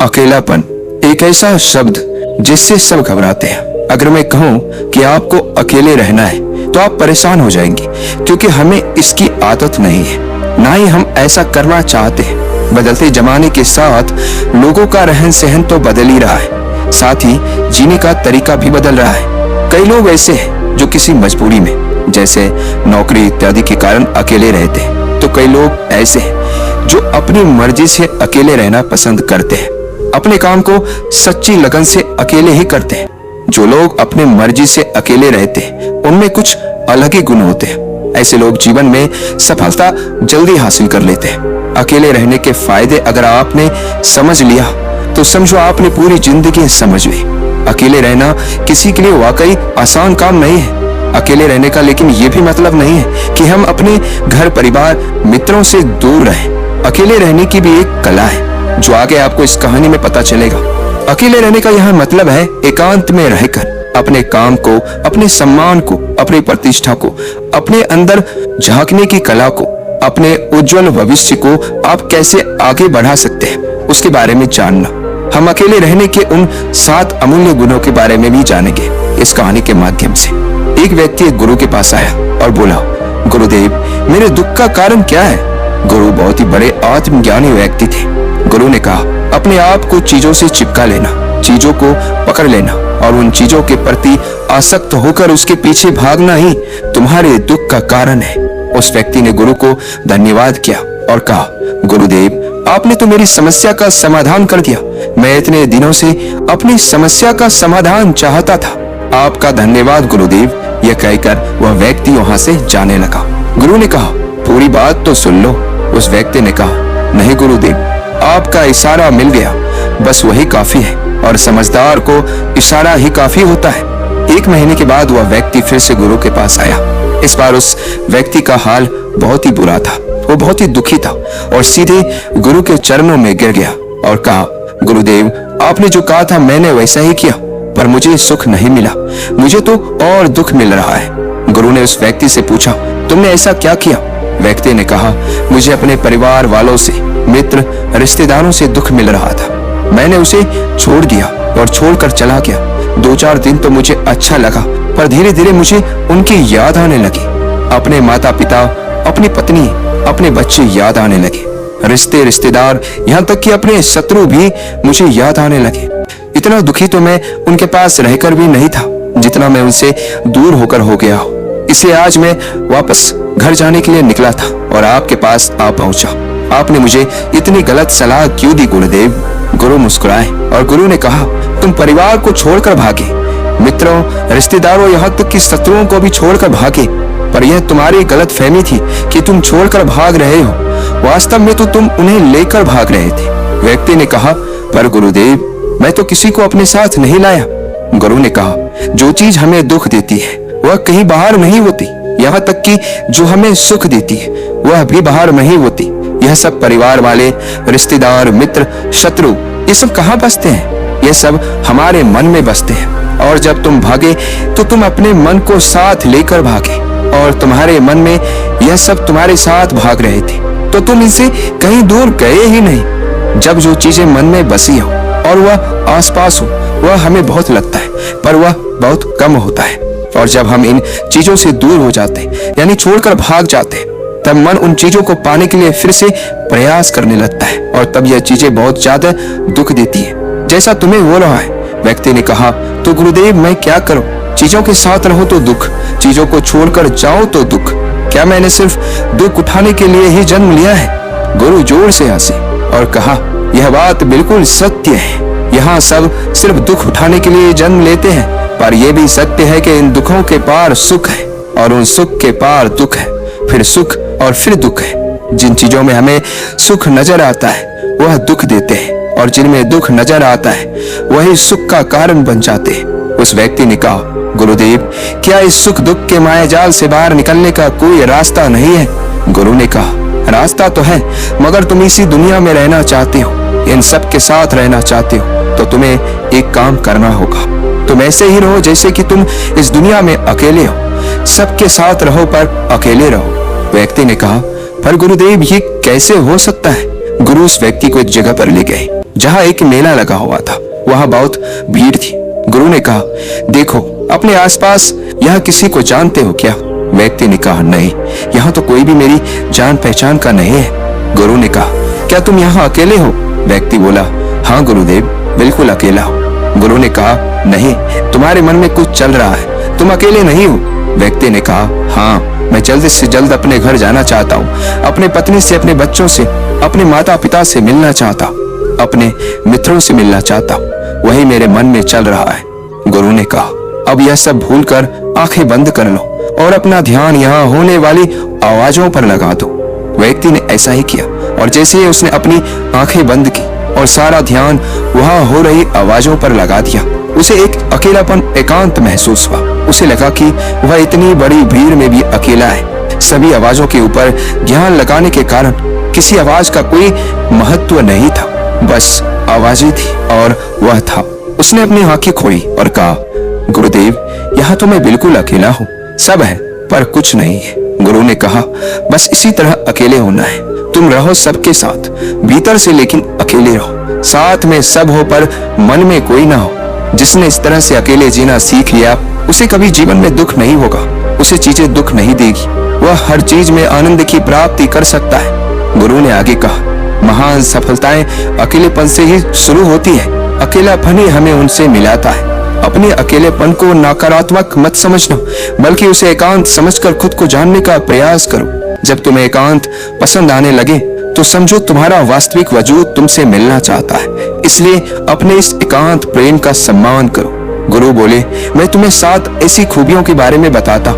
अकेलापन एक ऐसा शब्द जिससे सब घबराते हैं। अगर मैं कहूं कि आपको अकेले रहना है तो आप परेशान हो जाएंगे, क्योंकि हमें इसकी आदत नहीं है, ना ही हम ऐसा करना चाहते हैं। बदलते जमाने के साथ लोगों का रहन सहन तो बदल ही रहा है, साथ ही जीने का तरीका भी बदल रहा है। कई लोग ऐसे हैं जो किसी मजबूरी में, जैसे नौकरी इत्यादि के कारण अकेले रहते हैं, तो कई लोग ऐसे हैं जो अपनी मर्जी से अकेले रहना पसंद करते हैं, अपने काम को सच्ची लगन से अकेले ही करते हैं। जो लोग अपने मर्जी से अकेले रहते हैं उनमें कुछ अलग ही गुण होते हैं। ऐसे लोग जीवन में सफलता जल्दी हासिल कर लेते हैं। अकेले रहने के फायदे अगर आपने समझ लिया तो समझो आपने पूरी जिंदगी समझ ली। अकेले रहना किसी के लिए वाकई आसान काम नहीं है। अकेले रहने का लेकिन ये भी मतलब नहीं है कि हम अपने घर परिवार मित्रों से दूर रहें। अकेले रहने की भी एक कला है जो आगे आपको इस कहानी में पता चलेगा। अकेले रहने का यह मतलब है एकांत में रहकर अपने काम को, अपने सम्मान को, अपनी प्रतिष्ठा को, अपने अंदर झांकने की कला को, अपने उज्जवल भविष्य को आप कैसे आगे बढ़ा सकते हैं उसके बारे में जानना। हम अकेले रहने के उन 7 अमूल्य गुणों के बारे में भी जानेंगे इस कहानी के माध्यम से। एक व्यक्ति एक गुरु के पास आया और बोला, गुरुदेव, मेरे दुख का कारण क्या है? गुरु बहुत ही बड़े आत्मज्ञानी व्यक्ति थे। गुरु ने कहा, अपने आप को चीजों से चिपका लेना, चीजों को पकड़ लेना और उन चीजों के प्रति आसक्त होकर उसके पीछे भागना ही तुम्हारे दुख का कारण है। उस व्यक्ति ने गुरु को धन्यवाद किया और कहा, गुरुदेव, आपने तो मेरी समस्या का समाधान कर दिया। मैं इतने दिनों से अपनी समस्या का समाधान चाहता था। आपका धन्यवाद गुरुदेव। यह कहकर वह व्यक्ति वहां से जाने लगा। गुरु ने कहा, पूरी बात तो सुन लो। उस व्यक्ति ने कहा, नहीं गुरुदेव, आपका इशारा मिल गया, बस वही काफी है और समझदार को इशारा ही काफी होता है। 1 महीने के बाद वह व्यक्ति फिर से गुरु के पास आया। इस बार उस व्यक्ति का हाल बहुत ही बुरा था। वो बहुत ही दुखी था और सीधे गुरु के चरणों में गिर गया और कहा, गुरुदेव, आपने जो कहा था मैंने वैसा ही किया, पर मुझे सुख नहीं मिला, मुझे तो और दुख मिल रहा है। गुरु ने उस व्यक्ति से पूछा, तुमने ऐसा क्या किया? व्यक्ति ने कहा, मुझे अपने परिवार वालों से, मित्र, रिश्तेदारों से दुख मिल रहा था। मैंने उसे छोड़ दिया और छोड़कर चला गया। 2-4 दिन तो मुझे अच्छा लगा, पर धीरे धीरे मुझे उनकी याद आने लगी। अपने माता पिता, अपनी पत्नी, अपने बच्चे याद आने लगे। रिश्तेदार, यहाँ तक कि अपने शत्रु भी मुझे याद आने लगे। इतना दुखी तो मैं उनके पास रहकर भी नहीं था जितना मैं उनसे दूर होकर हो गया हूँ। इसलिए आज मैं वापस घर जाने के लिए निकला था और आपके पास आ पहुंचा। आपने मुझे इतनी गलत सलाह क्यों दी गुरुदेव? गुरु मुस्कुराए और गुरु ने कहा, तुम परिवार को छोड़कर भागे, मित्रों, रिश्तेदारों, यहाँ तक कि शत्रुओं को भी छोड़कर भागे, पर यह तुम्हारी गलत फहमी थी कि तुम छोड़कर भाग रहे हो। वास्तव में तो तुम उन्हें लेकर भाग रहे थे। व्यक्ति ने कहा, पर गुरुदेव, मैं तो किसी को अपने साथ नहीं लाया। गुरु ने कहा, जो चीज हमें दुख देती है वह कहीं बाहर नहीं होती, यहाँ तक कि जो हमें सुख देती है वह भी बाहर नहीं होती। यह सब परिवार वाले, रिश्तेदार, मित्र, शत्रु, ये सब कहाँ बसते हैं? ये सब हमारे मन में बसते हैं। और जब तुम भागे तो तुम अपने मन को साथ लेकर भागे और तुम्हारे मन में यह सब तुम्हारे साथ भाग रहे थे, तो तुम इनसे कहीं दूर गए ही नहीं। जब जो चीजें मन में बसी हो और वह आसपास हो, वह हमें बहुत लगता है, पर वह बहुत कम होता है। और जब हम इन चीजों से दूर हो जाते हैं, यानी छोड़कर भाग जाते हैं, तब मन उन चीजों को पाने के लिए फिर से प्रयास करने लगता है और तब यह चीजें बहुत ज्यादा दुख देती है, जैसा तुम्हें हो रहा है। व्यक्ति ने कहा, तो गुरुदेव, मैं क्या करूं? चीजों के साथ रहो तो दुख, चीजों को छोड़कर जाओ तो दुख। क्या मैंने सिर्फ दुख उठाने के लिए ही जन्म लिया है? गुरु जोर से हंसे और कहा, यह बात बिल्कुल सत्य है। यहाँ सब सिर्फ दुख उठाने के लिए जन्म लेते हैं, पर यह भी सत्य है कि इन दुखों के पार सुख है और उन सुख के पार दुख है, फिर सुख और फिर दुख है। जिन चीजों में हमें सुख नजर आता है वह दुख देते हैं और जिनमें दुख नजर आता है वही सुख का कारण बन जाते हैं। उस व्यक्ति ने कहा, गुरुदेव, क्या इस सुख दुख के मायाजाल से बाहर निकलने का कोई रास्ता नहीं है? गुरु ने कहा, रास्ता तो है, मगर तुम इसी दुनिया में रहना चाहते हो, इन सब के साथ रहना चाहते हो, तो तुम्हें एक काम करना होगा। तुम ऐसे ही रहो जैसे कि तुम इस दुनिया में अकेले हो। सबके साथ रहो पर अकेले रहो। व्यक्ति ने कहा, पर गुरुदेव, ये कैसे हो सकता है? गुरु उस व्यक्ति को एक जगह पर ले गए जहाँ एक मेला लगा हुआ था। वहाँ बहुत भीड़ थी। गुरु ने कहा, देखो अपने आसपास यहाँ किसी को जानते हो क्या? व्यक्ति ने कहा, नहीं, यहाँ तो कोई भी मेरी जान पहचान का नहीं है। गुरु ने कहा, क्या तुम यहाँ अकेले हो? व्यक्ति बोला, हाँ गुरुदेव, बिल्कुल अकेला हूँ। गुरु ने कहा, नहीं, तुम्हारे मन में कुछ चल रहा है, तुम अकेले नहीं हो। व्यक्ति ने कहा, हाँ, मैं जल्द से जल्द अपने घर जाना चाहता हूँ, अपने पत्नी से, अपने बच्चों से, अपने माता पिता से मिलना चाहता, अपने मित्रों से मिलना चाहता, वही मेरे मन में चल रहा है। गुरु ने कहा, अब यह सब भूलकर आंखें बंद कर लो और अपना ध्यान यहाँ होने वाली आवाजों पर लगा दो। व्यक्ति ने ऐसा ही किया और जैसे ही उसने अपनी आंखें बंद की और सारा ध्यान वहां हो रही आवाजों पर लगा दिया, उसे एक अकेलापन, एकांत महसूस हुआ। उसे लगा कि वह इतनी बड़ी भीड़ में भी अकेला है। सभी आवाजों के ऊपर ध्यान लगाने के कारण किसी आवाज का कोई महत्व नहीं था, बस आवाजें थी और वह था। उसने अपनी आंखें खोली और कहा, गुरुदेव, यहाँ तो मैं बिल्कुल अकेला हूँ, सब है पर कुछ नहीं है। गुरु ने कहा, बस इसी तरह अकेले होना है। तुम रहो सबके साथ, भीतर से, लेकिन अकेले रहो। साथ में सब हो पर मन में कोई ना हो। जिसने इस तरह से अकेले जीना सीख लिया, उसे कभी जीवन में दुख नहीं होगा, उसे चीजें दुख नहीं देगी, वह हर चीज में आनंद की प्राप्ति कर सकता है। गुरु ने आगे कहा, महान सफलताएं अकेलेपन से ही शुरू होती है। अकेलापन ही हमें उनसे मिलाता है। अपने अकेलेपन को नकारात्मक मत समझना, बल्कि उसे एकांत समझकर खुद को जानने का प्रयास करो। जब तुम्हें एकांत पसंद आने लगे तो समझो तुम्हारा वास्तविक वजूद तुमसे मिलना चाहता है। इसलिए अपने इस एकांत प्रेम का सम्मान करो। गुरु बोले, मैं तुम्हें 7 ऐसी खूबियों के बारे में बताता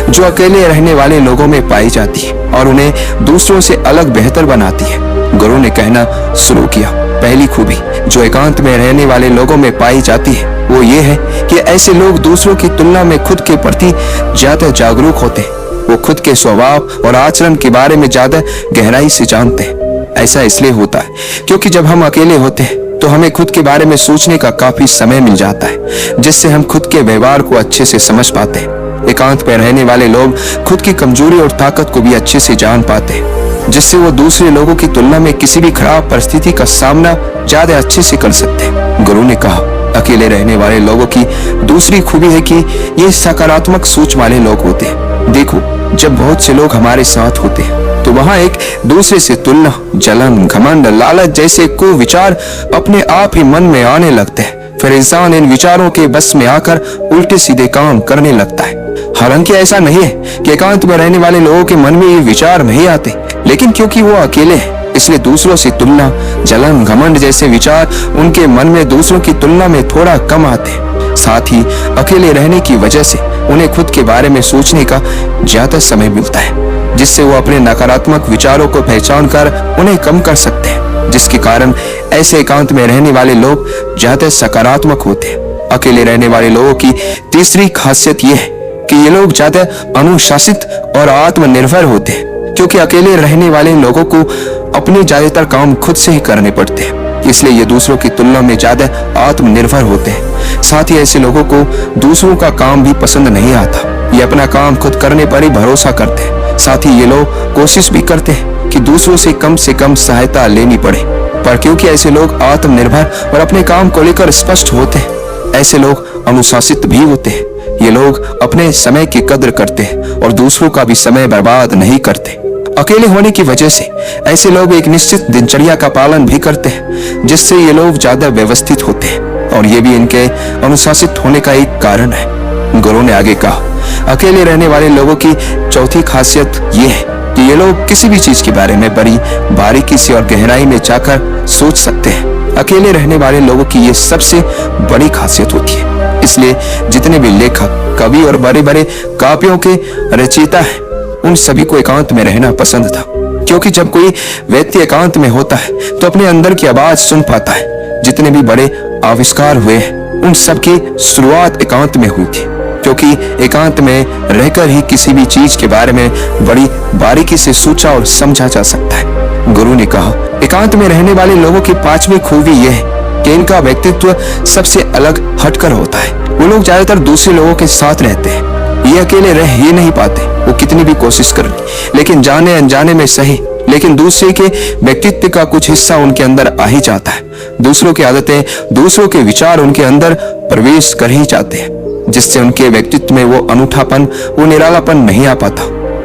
जो अकेले रहने वाले लोगों में पाई जाती है और उन्हें दूसरों से अलग बेहतर बनाती है। गुरु ने कहना शुरू किया, पहली खूबी जो एकांत में रहने वाले लोगों में पाई जाती है वो ये है कि ऐसे लोग दूसरों की तुलना में खुद के प्रति ज्यादा जागरूक होते हैं। वो खुद के स्वभाव और आचरण के बारे में ज्यादा गहराई से जानते हैं। ऐसा इसलिए होता है क्योंकि जब हम अकेले होते हैं तो हमें खुद के बारे में सोचने का काफी समय मिल जाता है, जिससे हम खुद के व्यवहार को अच्छे से समझ पाते हैं। एकांत में रहने वाले लोग खुद की कमजोरी और ताकत को भी अच्छे से जान पाते हैं, जिससे वो दूसरे लोगों की तुलना में किसी भी खराब परिस्थिति का सामना ज्यादा अच्छे से कर सकते हैं। गुरु ने कहा, अकेले रहने वाले लोगों की दूसरी खूबी है कि ये सकारात्मक सोच वाले लोग होते हैं। देखो, जब बहुत से लोग हमारे साथ होते हैं तो वहां एक दूसरे से तुलना, जलन, घमंड, लालच जैसे कुविचार अपने आप ही मन में आने लगते हैं। फिर इंसान इन विचारों के बस में आकर उल्टे सीधे काम करने लगता है। हालांकि ऐसा नहीं है कि एकांत में रहने वाले लोगों के मन में ये विचार नहीं आते, लेकिन क्योंकि वो अकेले हैं इसलिए दूसरों से तुलना, जलन, घमंड जैसे विचार उनके मन में दूसरों की तुलना में थोड़ा कम आते हैं। साथ ही अकेले रहने की वजह से उन्हें खुद के बारे में सोचने का ज्यादा समय मिलता है, जिससे वो अपने नकारात्मक विचारों को पहचान कर उन्हें कम कर सकते हैं, जिसके कारण ऐसे एकांत में रहने वाले लोग ज्यादा सकारात्मक होते हैं। अकेले रहने वाले लोगों की तीसरी खासियत यह है कि ये लोग ज्यादा अनुशासित और आत्मनिर्भर होते हैं, क्योंकि अकेले रहने वाले लोगों को अपने ज्यादातर काम खुद से ही करने पड़ते हैं, इसलिए ये दूसरों की तुलना में ज्यादा आत्मनिर्भर होते हैं। साथ ही ऐसे लोगों को दूसरों का काम भी पसंद नहीं आता। ये अपना काम खुद करने पर ही भरोसा करते हैं। साथ ही ये लोग कोशिश भी करते हैं कि दूसरों से कम सहायता लेनी पड़े, पर क्योंकि ऐसे लोग आत्मनिर्भर और अपने काम को लेकर स्पष्ट होते हैं, ऐसे लोग अनुशासित भी होते हैं। ये लोग अपने समय की कद्र करते हैं और दूसरों का भी समय बर्बाद नहीं करते। अकेले होने की वजह से ऐसे लोग एक निश्चित दिनचर्या का पालन भी करते हैं, जिससे ये लोग ज्यादा व्यवस्थित होते हैं और ये भी इनके अनुशासित होने का एक कारण है। गुरु ने आगे कहा, अकेले रहने वाले लोगों की चौथी खासियत ये है कि ये लोग किसी भी चीज के बारे में बड़ी बारीकी से और गहराई में जाकर सोच सकते हैं। अकेले रहने वाले लोगों की ये सबसे बड़ी खासियत होती है। इसलिए जितने भी लेखक, कवि और बड़े बड़े काव्यों के रचयिता हैं, उन सभी को एकांत में रहना पसंद था, क्योंकि जब कोई व्यक्ति एकांत में होता है तो अपने अंदर की आवाज सुन पाता है। जितने भी बड़े आविष्कार हुए हैं उन सब की शुरुआत एकांत में हुई थी, क्योंकि एकांत में रहकर ही किसी भी चीज के बारे में बड़ी बारीकी से सोचा और समझा जा सकता है। गुरु ने कहा, एकांत में रहने वाले लोगों की 5वीं खूबी यह है कि इनका व्यक्तित्व सबसे अलग हटकर होता है। वो लोग ज्यादातर दूसरे लोगों के साथ रहते हैं। ये अकेले रह ही नहीं पाते, वो कितनी भी कोशिश कर ले, लेकिन जाने अनजाने में सही, लेकिन दूसरे के व्यक्तित्व का कुछ हिस्सा उनके अंदर आ ही जाता है। दूसरों की आदतें, दूसरों के विचार उनके अंदर प्रवेश कर ही जाते हैं, जिससे उनके व्यक्तित्व में वो अनूठापन, वो निरालापन नहीं आ पाता।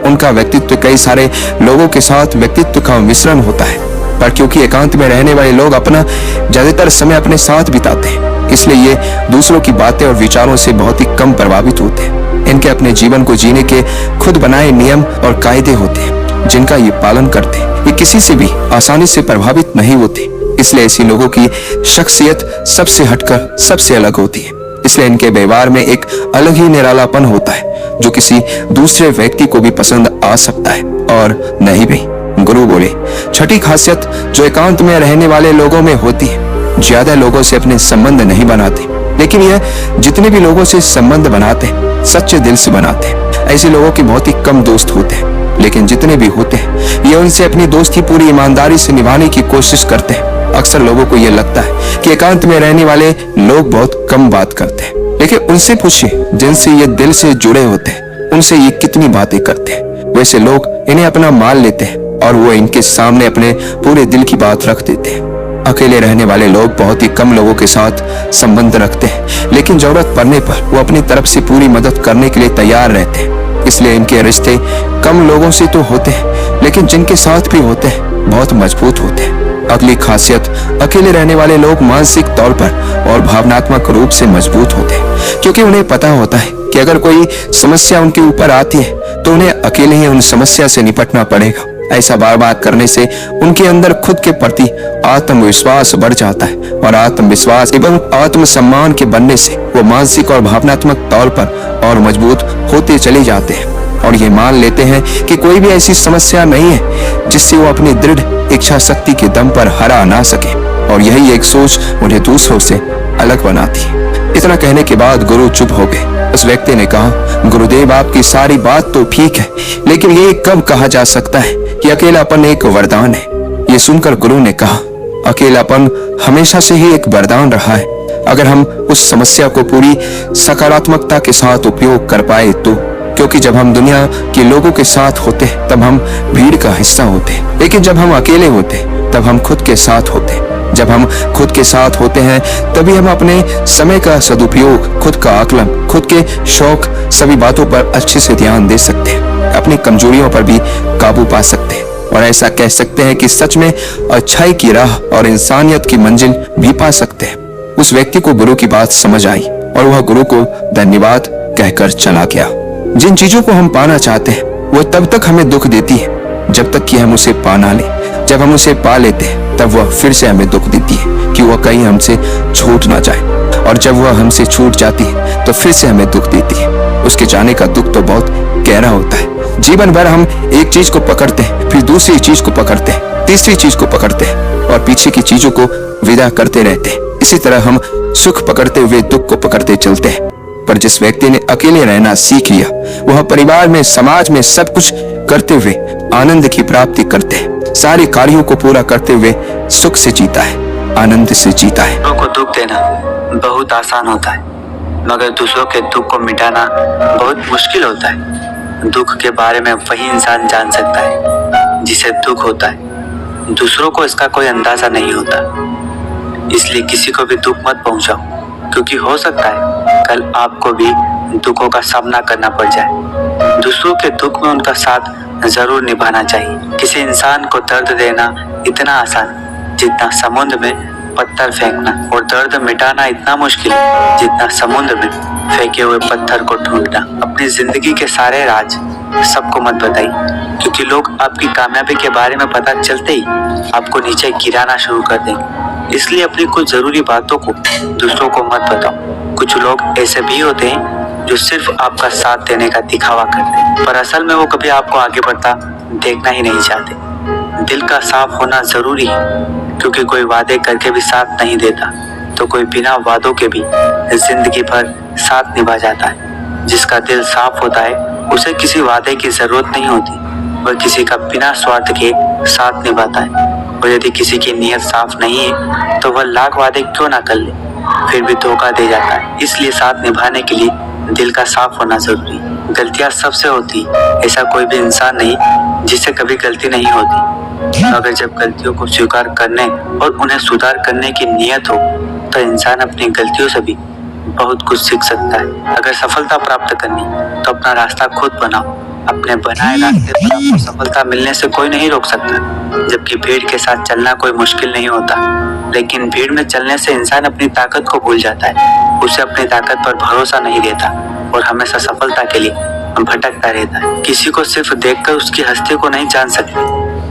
उनका व्यक्तित्व कई सारे लोगों के साथ व्यक्तित्व का मिश्रण होता है, पर क्योंकि एकांत में रहने वाले लोग अपना ज्यादातर समय अपने साथ बिताते हैं, इसलिए ये दूसरों की बातें और विचारों से बहुत ही कम प्रभावित होते हैं। इनके अपने जीवन को जीने के खुद बनाए नियम और कायदे होते हैं, जिनका ये पालन करते हैं। ये किसी से भी आसानी से प्रभावित नहीं होते, इसलिए ऐसे लोगों की शख्सियत सबसे हटकर सबसे अलग होती है। इसलिए इनके व्यवहार में एक अलग ही निरालापन होता है, जो किसी दूसरे व्यक्ति को भी पसंद आ सकता है और नहीं भी। गुरु बोले, छठी खासियत जो एकांत में रहने वाले लोगों में होती है, ज्यादा लोगों से अपने संबंध नहीं बनाते, लेकिन यह जितने भी लोगों से संबंध बनाते हैं सच्चे दिल से बनाते हैं। ऐसे लोगों के बहुत ही कम दोस्त होते हैं, लेकिन जितने भी होते हैं ये उनसे अपनी दोस्ती पूरी ईमानदारी से निभाने की कोशिश करते हैं। अक्सर लोगों को यह लगता है कि एकांत में रहने वाले लोग बहुत कम बात करते हैं, लेकिन उनसे पूछिए जिनसे ये दिल से जुड़े होते हैं, उनसे ये कितनी बातें करते हैं। वैसे लोग इन्हें अपना मान लेते हैं और वो इनके सामने अपने पूरे दिल की बात रख देते हैं। अकेले रहने वाले लोग बहुत ही कम लोगों के साथ संबंध रखते हैं, लेकिन जरूरत पड़ने पर वो अपनी तरफ से पूरी मदद करने के लिए तैयार रहते हैं। इसलिए इनके रिश्ते कम लोगों से तो होते हैं, लेकिन जिनके साथ भी होते हैं बहुत मजबूत होते हैं। अगली खासियत, अकेले रहने वाले लोग मानसिक तौर पर और भावनात्मक रूप से मजबूत होते हैं, क्योंकि उन्हें पता होता है कि अगर कोई समस्या उनके ऊपर आती है तो उन्हें अकेले ही उन समस्या से निपटना पड़ेगा। ऐसा बार बार करने से उनके अंदर खुद के प्रति आत्मविश्वास बढ़ जाता है और आत्मविश्वास एवं आत्मसम्मान के बनने से वो मानसिक और भावनात्मक तौर पर और मजबूत होते चले जाते हैं और ये मान लेते हैं कि कोई भी ऐसी समस्या नहीं है जिससे वो अपनी दृढ़ इच्छा शक्ति के दम पर हरा ना सके, और यही एक सोच उन्हें दूसरों से अलग बनाती है। इतना कहने के बाद गुरु चुप हो गए। उस व्यक्ति ने कहा, गुरुदेव आपकी सारी बात तो ठीक है, लेकिन ये कब कहा जा सकता है कि अकेलापन एक वरदान है? ये सुनकर गुरु ने कहा, अकेलापन हमेशा से ही एक वरदान रहा है, अगर हम उस समस्या को पूरी सकारात्मकता के साथ उपयोग कर पाए तो। क्योंकि जब हम दुनिया के लोगों के साथ होते हैं तब हम भीड़ का हिस्सा होते हैं, लेकिन जब हम अकेले होते हैं तब हम खुद के साथ होते हैं। जब हम खुद के साथ होते हैं तभी हम अपने समय का सदुपयोग, खुद का आकलन, खुद के शौक, सभी बातों पर अच्छे से ध्यान दे सकते हैं, अपनी कमजोरियों पर भी काबू पा सकते हैं और ऐसा कह सकते हैं कि सच में अच्छाई की राह और इंसानियत की मंजिल भी पा सकते हैं। उस व्यक्ति को गुरु की बात समझ आई और वह गुरु को धन्यवाद कहकर चला गया। जिन चीजों को हम पाना चाहते हैं वो तब तक हमें दुख देती है जब तक कि हम उसे पा ना ले। जब हम उसे पा लेते हैं तब वह फिर से हमें दुख देती है कि वह कहीं हमसे छूट ना जाए, और जब वह हमसे छूट जाती है तो फिर से हमें दुख देती है। उसके जाने का दुख तो बहुत गहरा होता है। जीवन भर हम एक चीज को पकड़ते हैं, फिर दूसरी चीज को पकड़ते हैं, तीसरी चीज को पकड़ते हैं और पीछे की चीजों को विदा करते रहते हैं। इसी तरह हम सुख पकड़ते हुए दुख को पकड़ते चलते हैं। पर जिस व्यक्ति ने अकेले रहना सीख लिया, वह परिवार में, समाज में सब कुछ करते हुए आनंद की प्राप्ति करते हैं। सारे कार्यों को पूरा करते हुए सुख से जीता है, आनंद से जीता है। दूसरों को दुख देना बहुत आसान होता है, मगर दूसरों के दुख को मिटाना बहुत मुश्किल होता है। दुख के बारे में वही इंसान जान सकता है जिसे दुख होता है। दूसरों को इसका कोई अंदाजा नहीं होता, इसलिए किसी को भी दुख मत पहुंचाओ, क्योंकि हो सकता है कल आपको भी दुखों का सामना करना पड़ जाए। दूसरों के दुख में उनका साथ जरूर निभाना चाहिए। किसी इंसान को दर्द देना इतना आसान जितना समुद्र में पत्थर फेंकना, और दर्द मिटाना इतना मुश्किल जितना समुद्र में फेंके हुए पत्थर को ढूंढना। अपनी जिंदगी के सारे राज सबको मत बताइए, क्योंकि लोग आपकी कामयाबी के बारे में पता चलते ही आपको नीचे गिराना शुरू कर देंगे। इसलिए अपनी कुछ जरूरी बातों को दूसरों को मत बताओ। कुछ लोग ऐसे भी होते हैं जो सिर्फ आपका साथ देने का दिखावा करते हैं, पर असल में वो कभी आपको आगे बढ़ता देखना ही नहीं चाहते। दिल का साफ होना जरूरी है, क्योंकि कोई वादे करके भी साथ नहीं देता, तो कोई बिना वादों के भी जिंदगी भर साथ निभा जाता है। जिसका दिल साफ होता है उसे किसी वादे की जरूरत नहीं होती, वह किसी का बिना स्वार्थ के साथ निभाता है। और यदि किसी की नीयत साफ नहीं है तो वह लाख वादे क्यों ना कर ले, फिर भी धोखा दे जाता है। इसलिए साथ निभाने के लिए दिल का साफ होना जरूरी है। गलतियां सबसे होती, ऐसा कोई भी इंसान नहीं जिससे कभी गलती नहीं होती। मगर जब गलतियों को स्वीकार करने और उन्हें सुधार करने की नीयत हो तो इंसान अपनी गलतियों से भी बहुत कुछ सीख सकता है। अगर सफलता प्राप्त करनी तो अपना रास्ता खुद बनाओ। अपने बनाए रास्ते पर आपको सफलता मिलने से कोई नहीं रोक सकता। जबकि भीड़ के साथ चलना कोई मुश्किल नहीं होता, लेकिन भीड़ में चलने से इंसान अपनी ताकत को भूल जाता है। उसे अपनी ताकत पर भरोसा नहीं रहता और हमेशा सफलता के लिए भटकता रहता है। किसी को सिर्फ देखकर उसकी हस्ती को नहीं जान सकते,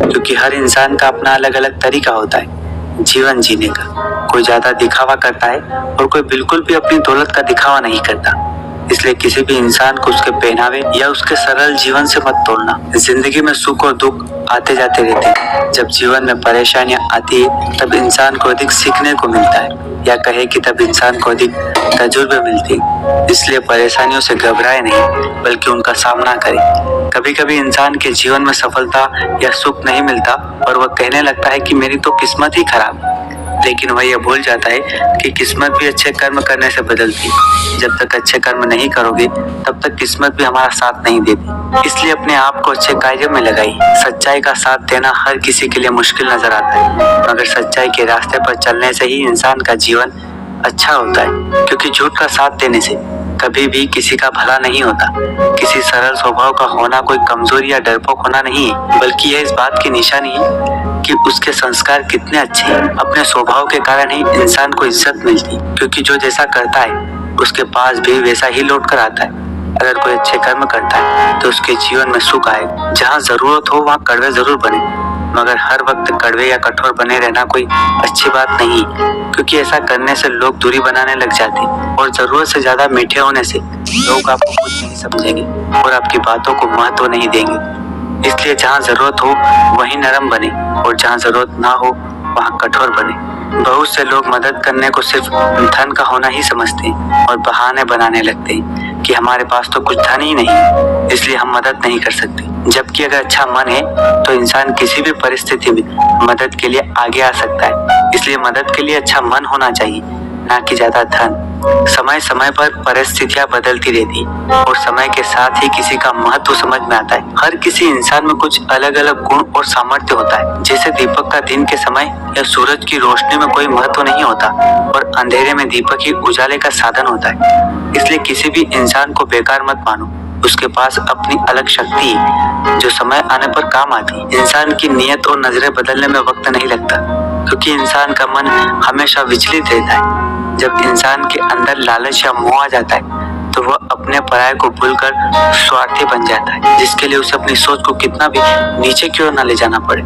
क्योंकि हर इंसान का अपना अलग अलग तरीका होता है जीवन जीने का। कोई ज्यादा दिखावा करता है और कोई बिल्कुल भी अपनी दौलत का दिखावा नहीं करता। इसलिए किसी भी इंसान को उसके पहनावे या उसके सरल जीवन से मत तोड़ना। जिंदगी में सुख और दुख आते जाते रहते हैं। जब जीवन में परेशानियां आती है तब इंसान को अधिक सीखने को मिलता है, या कहे कि तब इंसान को अधिक तजुर्बे मिलते हैं। इसलिए परेशानियों से घबराए नहीं, बल्कि उनका सामना करें। कभी कभी इंसान के जीवन में सफलता या सुख नहीं मिलता और वह कहने लगता है कि मेरी तो किस्मत ही खराब है। लेकिन वह यह भूल जाता है कि किस्मत भी अच्छे कर्म करने से बदलती है। जब तक अच्छे कर्म नहीं करोगे तब तक किस्मत भी हमारा साथ नहीं देती। इसलिए अपने आप को अच्छे कार्यों में लगाइए। सच्चाई का साथ देना हर किसी के लिए मुश्किल नजर आता है, मगर सच्चाई के रास्ते पर चलने से ही इंसान का जीवन अच्छा होता है। क्योंकि झूठ का साथ देने से कभी भी किसी का भला नहीं होता। किसी सरल स्वभाव का होना कोई कमजोरी या डरपोक होना नहीं है, बल्कि यह इस बात की निशानी है कि उसके संस्कार कितने अच्छे हैं। अपने स्वभाव के कारण ही इंसान को इज्जत मिलती है, क्योंकि जो जैसा करता है उसके पास भी वैसा ही लौट कर आता है। अगर कोई अच्छे कर्म करता है तो उसके जीवन में सुख आएगा। जहाँ जरूरत हो वहाँ कड़वे जरूर बने, मगर हर वक्त कड़वे या कठोर बने रहना कोई अच्छी बात नहीं, क्योंकि ऐसा करने से लोग दूरी बनाने लग जाते हैं। और जरूरत से ज्यादा मीठे होने से लोग आपको कुछ नहीं समझेंगे और आपकी बातों को महत्व नहीं देंगे। इसलिए जहाँ जरूरत हो वहीं नरम बने, और जहाँ जरूरत ना हो वहाँ कठोर बने। बहुत से लोग मदद करने को सिर्फ धन का होना ही समझते हैं और बहाने बनाने लगते हैं कि हमारे पास तो कुछ धन ही नहीं, इसलिए हम मदद नहीं कर सकते। जबकि अगर अच्छा मन है तो इंसान किसी भी परिस्थिति में मदद के लिए आगे आ सकता है। इसलिए मदद के लिए अच्छा मन होना चाहिए, ना कि ज्यादा धन। समय समय पर परिस्थितियां बदलती रहती और समय के साथ ही किसी का महत्व समझ में आता है। हर किसी इंसान में कुछ अलग अलग गुण और सामर्थ्य होता है। जैसे दीपक का दिन के समय या सूरज की रोशनी में कोई महत्व नहीं होता, और अंधेरे में दीपक ही उजाले का साधन होता है। इसलिए किसी भी इंसान को बेकार मत मानो। उसके पास अपनी अलग शक्ति है जो समय आने पर काम आती है। इंसान की नीयत और नजरें बदलने में वक्त नहीं लगता, क्योंकि इंसान का मन हमेशा विचलित रहता है। जब इंसान के अंदर लालच या मोह आ जाता है तो वह अपने पराये को भूलकर स्वार्थी बन जाता है, जिसके लिए उसे अपनी सोच को कितना भी नीचे क्यों न ले जाना पड़े।